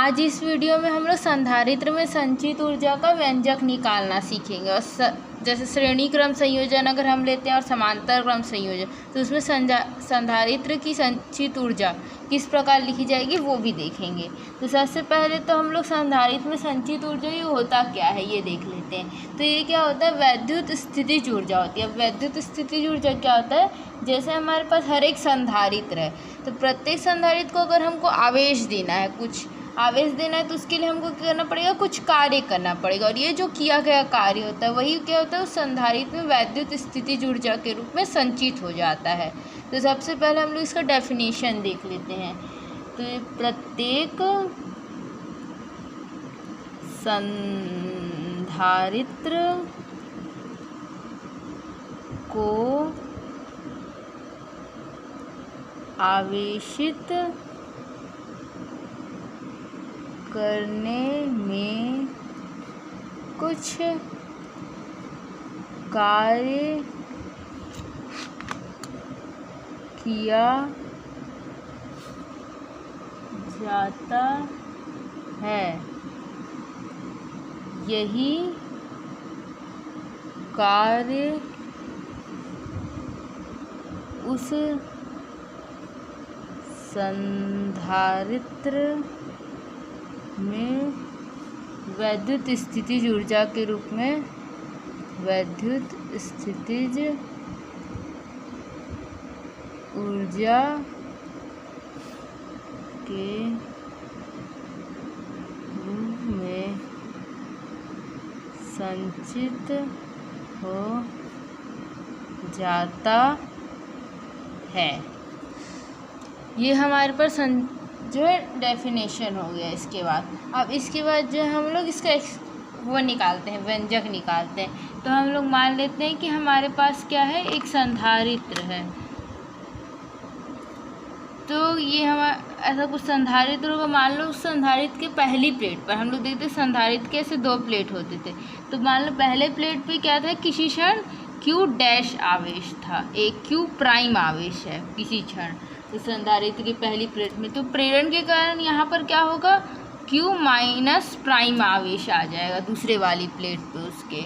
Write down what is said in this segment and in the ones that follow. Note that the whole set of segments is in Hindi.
आज इस वीडियो में हम लोग संधारित्र में संचित ऊर्जा का व्यंजक निकालना सीखेंगे। और जैसे श्रेणी क्रम संयोजन अगर हम लेते हैं और समांतर क्रम संयोजन, तो उसमें संधारित्र की संचित ऊर्जा किस प्रकार लिखी जाएगी वो भी देखेंगे। तो सबसे पहले तो हम लोग संधारित्र में संचित ऊर्जा ये होता क्या है ये देख लेते हैं। तो ये क्या होता है, वैद्युत स्थितिज ऊर्जा होती है। अब वैद्युत स्थितिज ऊर्जा क्या होता है, जैसे हमारे पास हर एक संधारित्र है, तो प्रत्येक संधारित्र को अगर हमको आवेश देना है, कुछ आवेश देना है, तो उसके लिए हमको क्या करना पड़ेगा, कुछ कार्य करना पड़ेगा। और ये जो किया गया कार्य होता है वही क्या होता है, उस संधारित्र में वैद्युत स्थितिज ऊर्जा के रूप में संचित हो जाता है। तो सबसे पहले हम लोग इसका डेफिनेशन देख लेते हैं। तो प्रत्येक संधारित्र को आवेशित करने में कुछ कार्य किया जाता है। यही कार्य उस संधारित्र में वैद्युत स्थितिज ऊर्जा के रूप में वैद्युत स्थितिज ऊर्जा के रूप में संचित हो जाता है। ये हमारे पास जो है डेफिनेशन हो गया। इसके बाद इसके बाद जो है हम लोग इसका वो निकालते हैं, व्यंजक निकालते हैं। तो हम लोग मान लेते हैं कि हमारे पास क्या है, एक संधारित्र है। तो ये हमारा ऐसा कुछ संधारित्र होगा। मान लो उस संधारित्र के पहली प्लेट पर हम लोग देखते हैं संधारित्र के ऐसे दो प्लेट होते थे। तो मान लो पहले प्लेट पे क्या था, किसी क्षण Q डैश आवेश था, एक Q प्राइम आवेश है किसी क्षण इस संधारित्र की पहली प्लेट में। तो प्रेरण के कारण यहाँ पर क्या होगा, Q माइनस प्राइम आवेश आ जाएगा दूसरे वाली प्लेट पे उसके,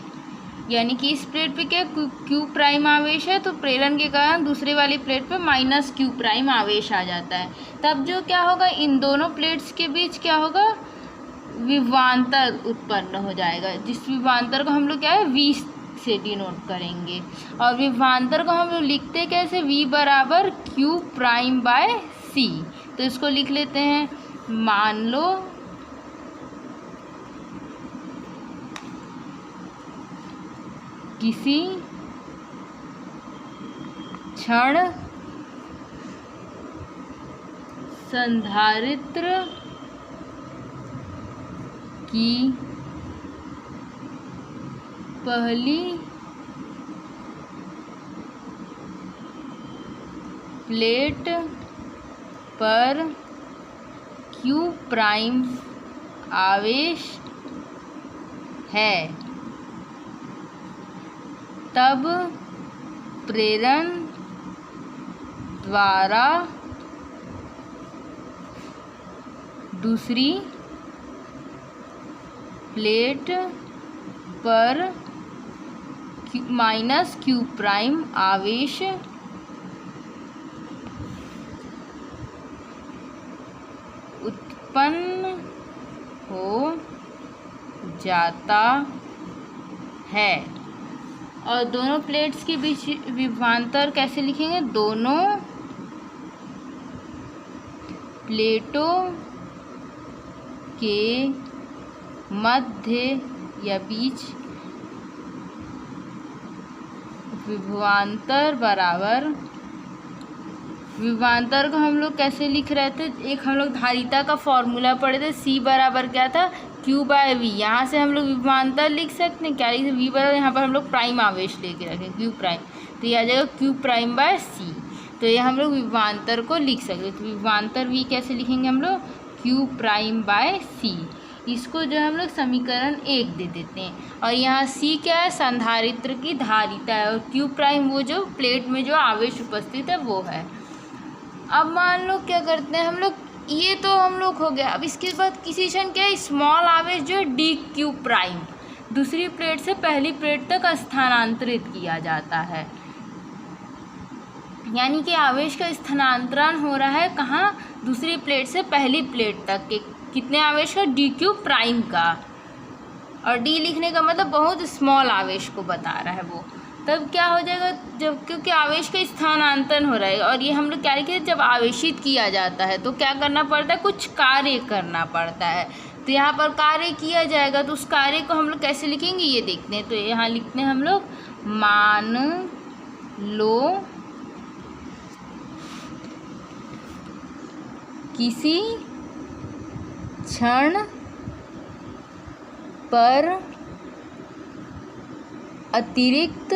यानी कि इस प्लेट पे क्या Q प्राइम आवेश है, तो प्रेरण के कारण दूसरे वाली प्लेट पे माइनस Q प्राइम आवेश आ जाता है। तब जो क्या होगा, इन दोनों प्लेट्स के बीच क्या होगा, विभवांतर उत्पन्न हो जाएगा। जिस विभवांतर को हम लोग क्या है V से डिनोट करेंगे। और विभवांतर को हम लोग लिखते कैसे, V बराबर Q प्राइम बाय C। तो इसको लिख लेते हैं। मान लो किसी क्षण संधारित्र की पहली प्लेट पर Q प्राइम आवेश है, तब प्रेरण द्वारा दूसरी प्लेट पर माइनस Q प्राइम आवेश उत्पन्न हो जाता है। और दोनों प्लेट्स के बीच विभवांतर कैसे लिखेंगे, दोनों प्लेटों के मध्य या बीच विभवांतर बराबर, विभवांतर को हम लोग कैसे लिख रहे थे, एक हम लोग धारिता का फॉर्मूला पढ़े थे, C बराबर क्या था, Q बाय V। यहाँ से हम लोग विभवांतर लिख सकते हैं, क्या लिख सकते, V बराबर यहाँ पर हम लोग प्राइम आवेश लेके रखें Q प्राइम, तो ये आ जाएगा Q प्राइम बाय C। तो ये हम लोग विभवांतर को लिख सकते हैं। तो विभवांतर V कैसे लिखेंगे हम लोग, Q प्राइम बाय C। इसको जो हम लोग समीकरण 1 दे देते हैं। और यहाँ C क्या है, संधारित्र की धारिता है, और Q प्राइम वो जो प्लेट में जो आवेश उपस्थित है वो है। अब मान लो क्या करते हैं हम लोग, ये तो हम लोग हो गया। अब इसके बाद किसी क्षण क्या है, स्मॉल आवेश जो है डी क्यू प्राइम दूसरी प्लेट से पहली प्लेट तक स्थानांतरित किया जाता है। यानी कि आवेश का स्थानांतरण हो रहा है कहाँ, दूसरी प्लेट से पहली प्लेट तक के कितने आवेश का, डी क्यू प्राइम का। और डी लिखने का मतलब बहुत स्मॉल आवेश को बता रहा है वो। तब क्या हो जाएगा, जब क्योंकि आवेश का स्थानांतरण हो रहा है और ये हम लोग क्या लिखे, जब आवेशित किया जाता है तो क्या करना पड़ता है, कुछ कार्य करना पड़ता है। तो यहाँ पर कार्य किया जाएगा तो उस कार्य को हम लोग कैसे लिखेंगे ये देखते हैं। तो यहाँ लिखते हैं हम लोग, मान लो किसी क्षण पर अतिरिक्त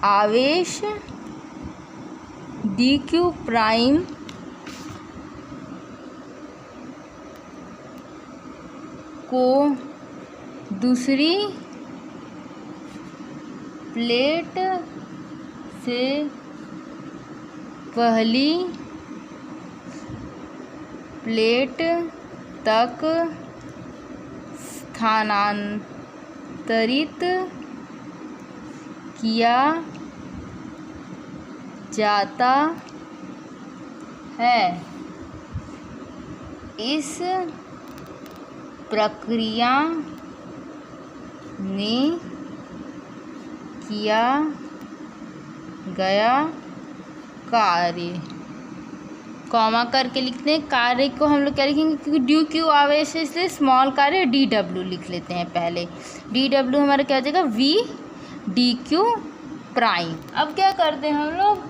आवेश डी क्यू प्राइम को दूसरी प्लेट से पहली प्लेट तक स्थानांतरित किया जाता है। इस प्रक्रिया में किया गया कार्य, कॉमा करके लिखते हैं। कार्य को हम लोग क्या लिखेंगे, क्योंकि डी क्यू आवेश है इसलिए स्मॉल कार्य डी डब्ल्यू लिख लेते हैं पहले। डी डब्ल्यू हमारा क्या हो जाएगा, वी डी क्यू प्राइम। अब क्या करते हैं हम लोग,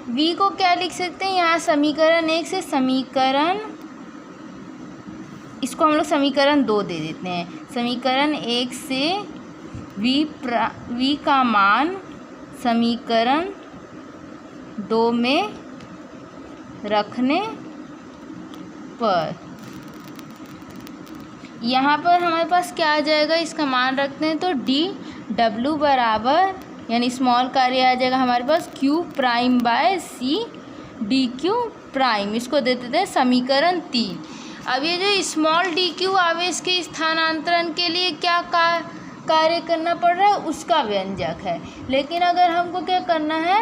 वी को क्या लिख सकते हैं, यहाँ समीकरण 1 से समीकरण, इसको हम लोग समीकरण 2 दे देते हैं। समीकरण 1 से वी का मान समीकरण 2 में रखने पर यहाँ पर हमारे पास क्या आ जाएगा, इसका मान रखते हैं तो डी डब्ल्यू बराबर यानी स्मॉल कार्य आ जाएगा हमारे पास Q prime by C D Q prime. इसको दे देते हैं समीकरण 3। अब ये जो स्मॉल डी क्यू आवेश के स्थानांतरण के लिए क्या कार्य करना पड़ रहा है उसका व्यंजक है। लेकिन अगर हमको क्या करना है,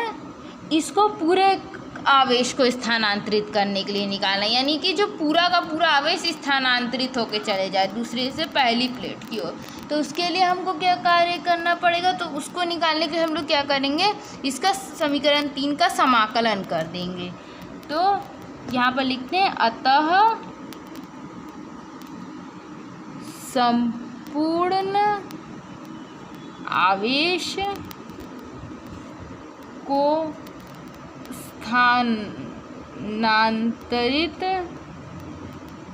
इसको पूरे आवेश को स्थानांतरित करने के लिए निकालना, यानी कि जो पूरा का पूरा आवेश स्थानांतरित होकर चले जाए दूसरे से पहली प्लेट की ओर, तो उसके लिए हमको क्या कार्य करना पड़ेगा। तो उसको निकालने के लिए हम लोग क्या करेंगे, इसका समीकरण 3 का समाकलन कर देंगे। तो यहाँ पर लिखते हैं, अतः संपूर्ण आवेश को स्थानांतरित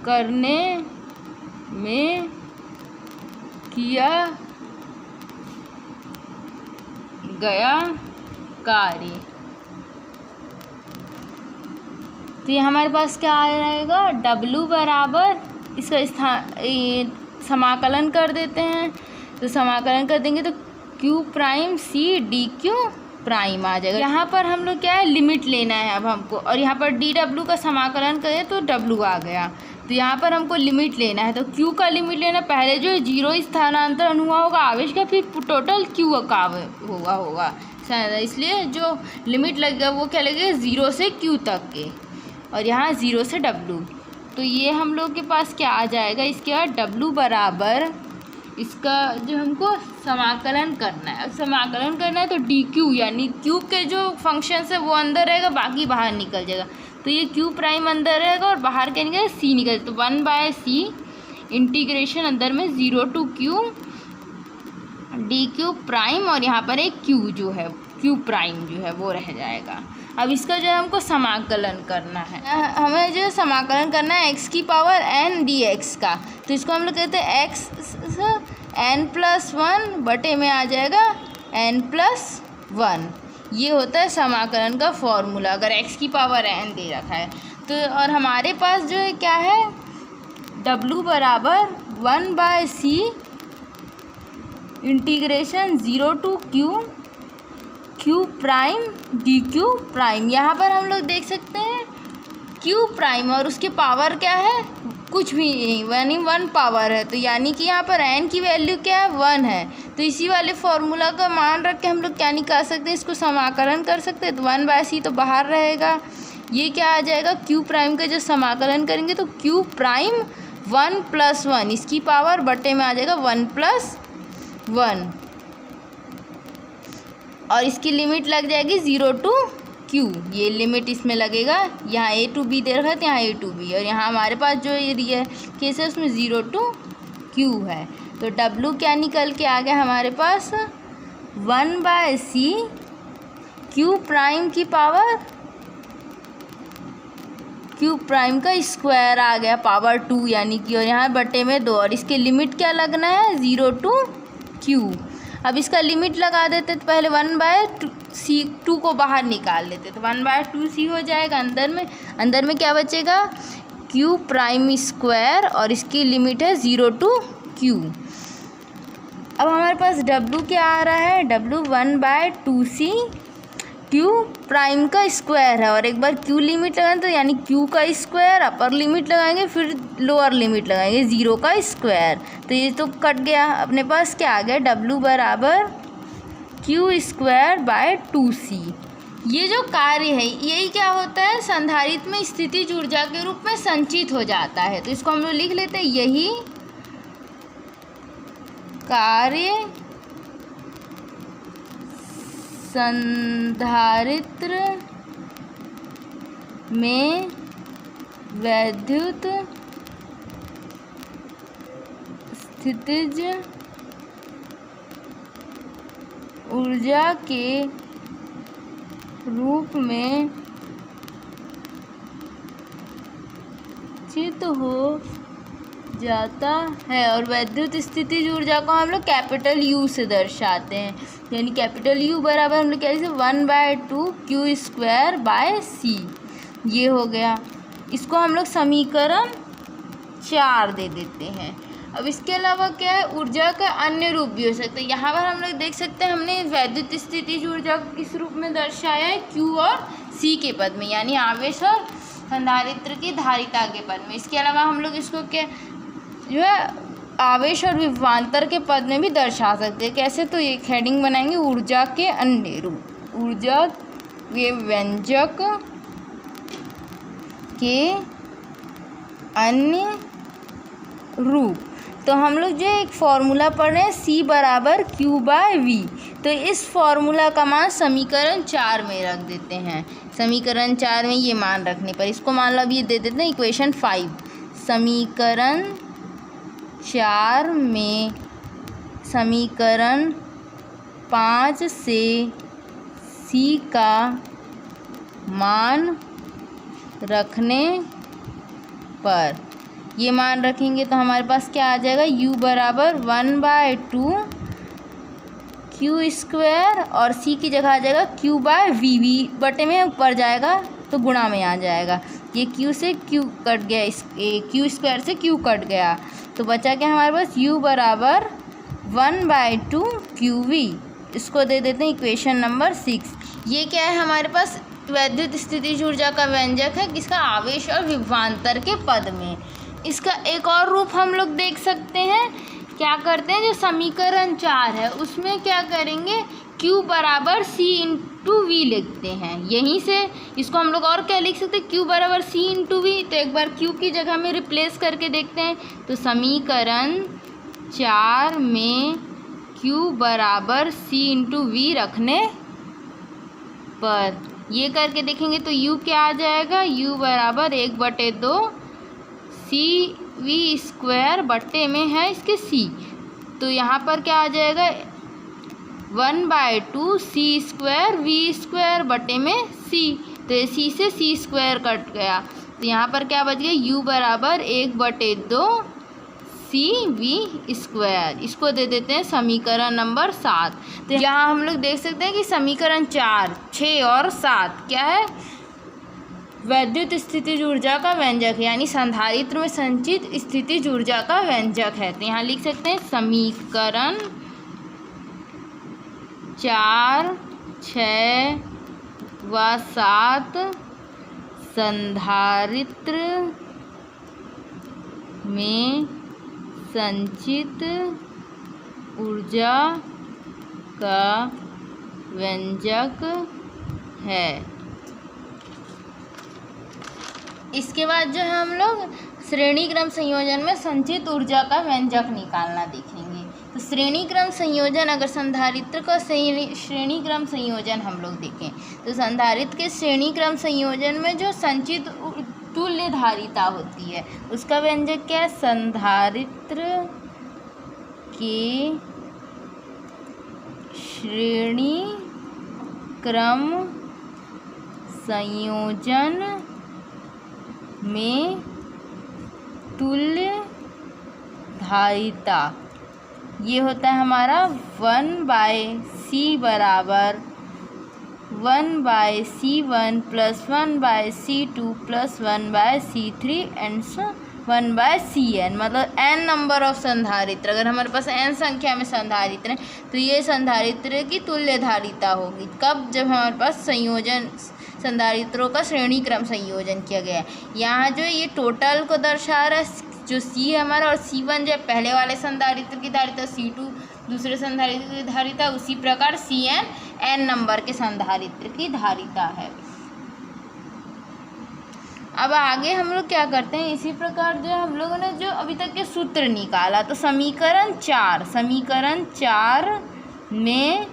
करने में किया गया कार्य। तो ये हमारे पास क्या आ रहेगा, W बराबर इसका समाकलन कर देते हैं। तो समाकलन कर देंगे तो Q prime C D Q prime आ जाएगा। यहाँ पर हम लोग क्या है, लिमिट लेना है अब हमको, और यहाँ पर डी डब्ल्यू का समाकलन करें तो W आ गया। तो यहाँ पर हमको लिमिट लेना है, तो Q का लिमिट लेना, पहले जो 0 स्थानांतरण हुआ होगा आवेश का, फिर टोटल Q का होगा इसलिए जो लिमिट लगेगा वो क्या लगेगा, 0 से Q तक के, और यहाँ 0 से W। तो ये हम लोग के पास क्या आ जाएगा, इसके बाद W बराबर इसका जो हमको समाकलन करना है, समाकलन करना है तो डी क्यू यानी क्यू के जो फंक्शन है वो अंदर रहेगा, बाकी बाहर निकल जाएगा। तो ये क्यू प्राइम अंदर रहेगा और बाहर क्या निकलेगा, सी निकल, तो 1/c इंटीग्रेशन अंदर में 0 to Q D Q prime, और यहाँ पर एक क्यू जो है क्यू प्राइम जो है वो रह जाएगा। अब इसका जो है हमको समाकलन करना है, हमें जो समाकलन करना है x की पावर n dx का। तो इसको हम लोग कहते हैं x n+1 बटे में आ जाएगा n+1। ये होता है समाकलन का फॉर्मूला अगर x की पावर n दे रखा है तो। और हमारे पास जो है क्या है, w बराबर 1/c integration 0 to Q Q prime D Q prime. यहाँ पर हम लोग देख सकते हैं क्यू प्राइम और उसके पावर क्या है, कुछ भी नहीं, यानी 1 पावर है। तो यानी कि यहाँ पर n की वैल्यू क्या है, 1 है। तो इसी वाले फॉर्मूला का मान रख के हम लोग क्या निकाल सकते हैं, इसको समाकलन कर सकते हैं। तो 1/c तो बाहर रहेगा, ये क्या आ जाएगा, क्यू प्राइम का जो समाकलन करेंगे तो क्यू प्राइम 1 + 1 इसकी पावर बटे में आ जाएगा 1 + 1 और इसकी लिमिट लग जाएगी 0 to q। ये लिमिट इसमें लगेगा, यहाँ a to b दे रखा है तो यहाँ a to b, और यहाँ हमारे पास जो एरिया केस है उसमें 0 to q है। तो w क्या निकल के आ गया हमारे पास, 1/c q प्राइम की पावर q प्राइम का स्क्वायर आ गया पावर 2 यानी कि, और यहाँ बटे में 2, और इसके लिमिट क्या लगना है, 0 to q। अब इसका लिमिट लगा देते तो पहले 1/c 2 को बाहर निकाल लेते तो 1/2c हो जाएगा। अंदर में क्या बचेगा, q प्राइम स्क्वायर और इसकी लिमिट है 0 to q। अब हमारे पास w क्या आ रहा है, w 1/2c q प्राइम का स्क्वायर है, और एक बार q लिमिट लगाएं तो यानी q का स्क्वायर, अपर लिमिट लगाएंगे फिर लोअर लिमिट लगाएंगे 0 का स्क्वायर। तो ये तो कट गया, अपने पास क्या आ गया, w बराबर q²/2c। ये जो कार्य है यही क्या होता है, संधारित्र में स्थितिज ऊर्जा के रूप में संचित हो जाता है। तो इसको हम लोग लिख लेते हैं, यही कार्य संधारित्र में वैद्युत स्थितिज ऊर्जा के रूप में चित हो जाता है। और वैद्युत स्थितिज ऊर्जा को हम लोग कैपिटल U से दर्शाते हैं, यानी कैपिटल U बराबर हम लोग क्या लिखते हैं, 1/2 q²/c। ये हो गया, इसको हम लोग समीकरण 4 दे देते हैं। अब इसके अलावा क्या है, ऊर्जा का अन्य रूप भी हो सकता है। यहाँ पर हम लोग देख सकते हैं हमने वैद्युत स्थितिज ऊर्जा को किस रूप में दर्शाया है, q और c के पद में, यानी आवेश और संधारित्र की धारिता के पद में। इसके अलावा हम लोग इसको क्या जो है आवेश और विभवांतर के पद में भी दर्शा सकते हैं। कैसे, तो एक हेडिंग बनाएंगे, ऊर्जा के अन्य रूप, ऊर्जा के व्यंजक के अन्य रूप। तो हम लोग जो एक फॉर्मूला पढ़ रहे हैं c बराबर q/v, तो इस फॉर्मूला का मान समीकरण 4 में रख देते हैं। समीकरण 4 में ये मान रखने पर इसको मान लो अब ये दे देते हैं इक्वेशन 5। समीकरण 4 में समीकरण 5 से c का मान रखने पर, ये मान रखेंगे तो हमारे पास क्या आ जाएगा, u बराबर 1/2 q² और c की जगह आ जाएगा q/v बटे में ऊपर जाएगा तो गुणा में आ जाएगा। ये q से q कट गया, इस q² से q कट गया तो बचा क्या हमारे पास, u बराबर 1/2 qv। इसको दे देते हैं इक्वेशन नंबर 6। ये क्या है हमारे पास, वैद्युत स्थितिज ऊर्जा का व्यंजक है किसका, आवेश और विभवांतर के पद में। इसका एक और रूप हम लोग देख सकते हैं, क्या करते हैं, जो समीकरण 4 है उसमें क्या करेंगे, q बराबर c इंटू वी लिखते हैं। यहीं से इसको हम लोग और क्या लिख सकते हैं, q बराबर c इंटू वी। तो एक बार q की जगह में रिप्लेस करके देखते हैं, तो समीकरण 4 में q बराबर c इंटू वी रखने पर ये करके देखेंगे तो u क्या आ जाएगा, u बराबर 1/2 cv² बटे में है इसके c। तो यहाँ पर क्या आ जाएगा, 1/2 c² v² बटे में c। तो c से c² कट गया तो यहाँ पर क्या बच गया, u बराबर 1/2 cv²। इसको दे देते हैं समीकरण नंबर 7। तो यहाँ हम लोग देख सकते हैं कि समीकरण 4, 6 और 7 क्या है, वैद्युत स्थितिज ऊर्जा का व्यंजक है, यानी संधारित्र में संचित स्थितिज ऊर्जा का व्यंजक है। तो यहाँ लिख सकते हैं समीकरण 4 6 व 7 संधारित्र में संचित ऊर्जा का व्यंजक है। इसके बाद जो है हम लोग श्रेणी क्रम संयोजन में संचित ऊर्जा का व्यंजक निकालना देखेंगे। तो श्रेणी क्रम संयोजन, अगर संधारित्र का श्रेणी क्रम संयोजन हम लोग देखें तो संधारित्र के श्रेणी क्रम संयोजन में जो संचित तुल्य धारिता होती है उसका व्यंजक क्या है? संधारित्र के श्रेणी क्रम संयोजन में तुल्य धारिता ये होता है हमारा 1/c बराबर 1/c1 + 1/c2 + 1/c3 and 1/cn, मतलब n नंबर ऑफ संधारित्र। अगर हमारे पास n संख्या में संधारित्र हैं तो ये संधारित्र की तुल्य धारिता होगी। कब? जब हमारे पास संयोजन संधारित्रों का श्रेणी क्रम संयोजन किया गया है। यहाँ जो ये टोटल को दर्शा रहा है, जो C है हमारा और C1 जो है पहले वाले संधारित्र की धारिता, C2 दूसरे संधारित्र की धारिता, उसी प्रकार Cn n नंबर के संधारित्र की धारिता है। अब आगे हम लोग क्या करते हैं, इसी प्रकार जो हम लोगों ने जो अभी तक के सूत्र निकाला, तो समीकरण 4 में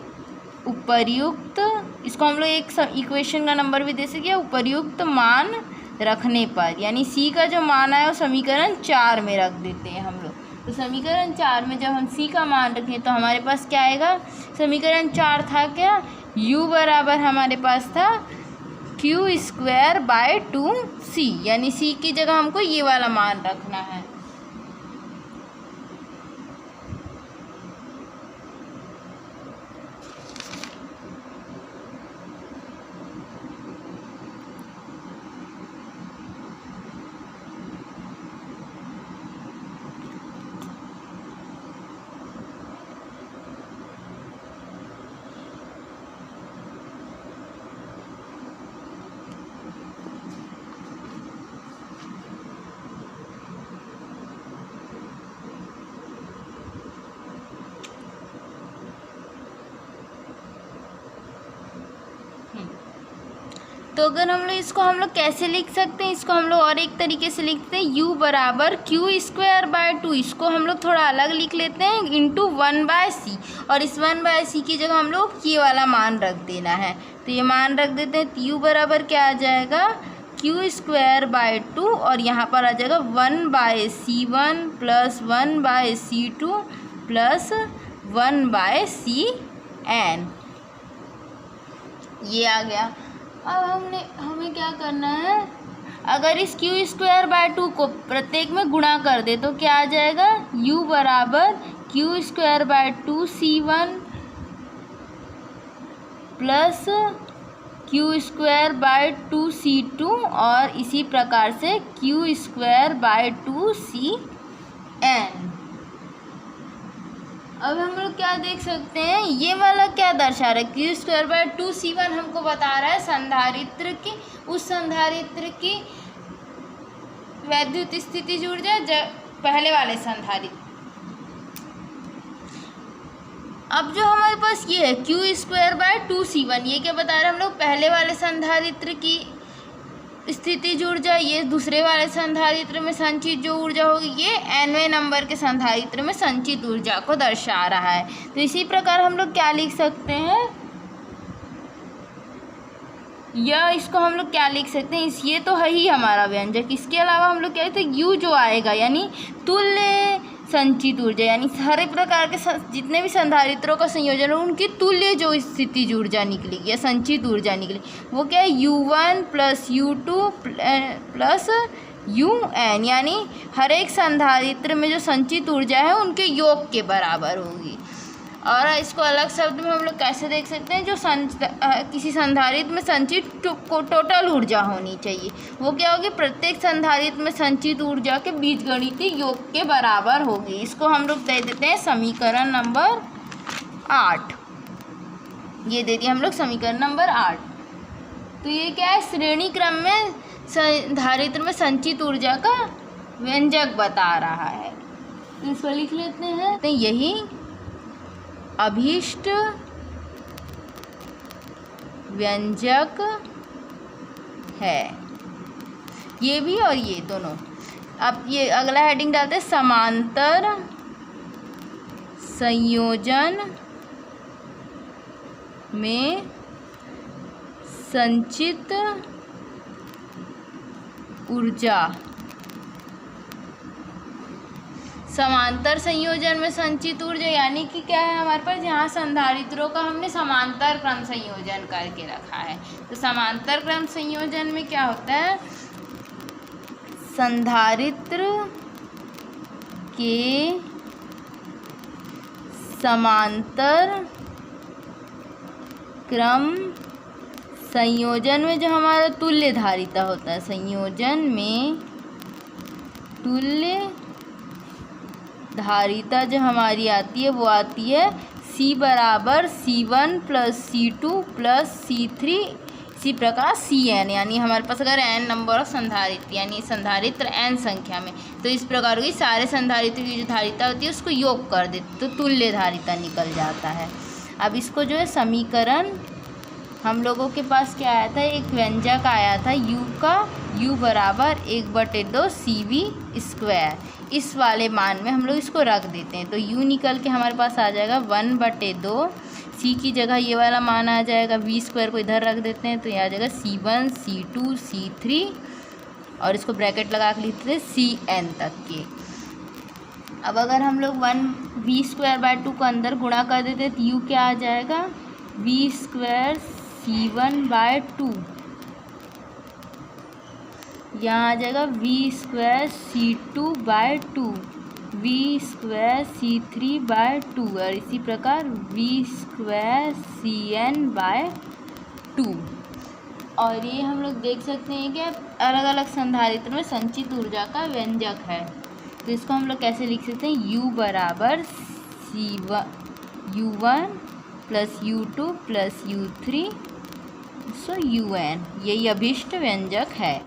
उपर्युक्त, इसको हम लोग एक इक्वेशन का नंबर भी दे सकते, उपर्युक्त मान रखने पर, यानी C का जो मान आया वो समीकरण 4 में रख देते हैं हम लोग। तो समीकरण 4 में जब हम C का मान रखें तो हमारे पास क्या आएगा? समीकरण 4 था क्या? U बराबर हमारे पास था Q²/2C, यानी C की जगह हमको ये वाला मान रखना है। तो अगर हम लोग कैसे लिख सकते हैं, इसको हम लोग और एक तरीके से लिखते हैं, U बराबर Q²/2, इसको हम लोग थोड़ा अलग लिख लेते हैं, इंटू 1/c, और इस 1/c की जगह हम लोग ये वाला मान रख देना है। तो ये मान रख देते हैं। तो U बराबर क्या आ जाएगा? Q²/2, और यहाँ पर आ जाएगा 1/c1 + 1/c2 + 1/cn, ये आ गया। अब हमें क्या करना है, अगर इस Q²/2 को प्रत्येक में गुणा कर दे तो क्या आ जाएगा? U बराबर Q²/2C1 + Q²/2C2 और इसी प्रकार से Q²/2Cn। अब हम लोग क्या देख सकते हैं, ये वाला क्या दर्शा रहा है? Q²/2C1 हमको बता रहा है संधारित्र की, उस संधारित्र की वैद्युत स्थितिज ऊर्जा पहले वाले संधारित्र। अब जो हमारे पास ये है Q²/2C1, ये क्या बता रहे हैं हम लोग? पहले वाले संधारित्र की स्थितिज ऊर्जा, ये दूसरे वाले संधारित्र में संचित जो ऊर्जा होगी ये nवें नंबर के संधारित्र में संचित ऊर्जा को दर्शा रहा है। तो इसी प्रकार हम लोग क्या लिख सकते हैं, या इसको हम लोग क्या लिख सकते हैं, ये तो है ही हमारा व्यंजक। इसके अलावा हम लोग क्या लिखते हैं, U जो आएगा यानी तुल्य संचित ऊर्जा, यानी सारे प्रकार के जितने भी संधारित्रों का संयोजन है उनकी तुल्य जो स्थितिज ऊर्जा निकलेगी या संचित ऊर्जा निकलेगी वो क्या है? U1 + U2 + UN, यानी हर एक संधारित्र में जो संचित ऊर्जा है उनके योग के बराबर होगी। और इसको अलग शब्द में हम लोग कैसे देख सकते हैं, जो किसी संधारित्र में संचित टोटल ऊर्जा होनी चाहिए वो क्या होगी? प्रत्येक संधारित्र में संचित ऊर्जा के बीजगणितीय योग के बराबर होगी। इसको हम लोग दे देते हैं समीकरण नंबर 8। ये दे दिया हम लोग समीकरण नंबर 8। तो ये क्या है, श्रेणी क्रम में संधारित्र में संचित ऊर्जा का व्यंजक बता रहा है। तो इसको लिख लेते हैं, तो यही अभीष्ट व्यंजक है, ये भी और ये दोनों। अब ये अगला हेडिंग डालते हैं, समांतर संयोजन में संचित ऊर्जा। समांतर संयोजन में संचित ऊर्जा यानी कि क्या है हमारे पास, यहाँ संधारित्रों का हमने समांतर क्रम संयोजन करके रखा है। तो समांतर क्रम संयोजन में क्या होता है, संधारित्र के समांतर क्रम संयोजन में जो हमारा तुल्य धारिता होता है, संयोजन में तुल्य धारिता जो हमारी आती है वो आती है C बराबर C1 plus C2 plus C3, इसी प्रकार Cn, यानी हमारे पास अगर n नंबर ऑफ संधारित्र यानी संधारित्र n संख्या में, तो इस प्रकार की सारे संधारित्र की जो धारिता होती है उसको योग कर देते तो तुल्य धारिता निकल जाता है। अब इसको जो है समीकरण हम लोगों के पास क्या आया था, एक व्यंजक आया था u का, u बराबर 1/2 CV स्क्वायर, इस वाले मान में हम लोग इसको रख देते हैं। तो u निकल के हमारे पास आ जाएगा 1/2, c की जगह ये वाला मान आ जाएगा, v स्क्वायर को इधर रख देते हैं तो ये आ जाएगा C1 C2 C3 और इसको ब्रैकेट लगा के लिखते हैं Cn तक के। अब अगर हम लोग 1v²/2 को अंदर गुणा कर देते हैं तो u क्या आ जाएगा, v² C1/2, यहाँ आ जाएगा v² C2/2, v² C3/2 और इसी प्रकार v² Cn/2। और ये हम लोग देख सकते हैं कि अलग अलग संधारित्र में संचित ऊर्जा का व्यंजक है। तो इसको हम लोग कैसे लिख सकते हैं, u बराबर U1 plus U2 plus U3 सो UN, यही अभीष्ट व्यंजक है।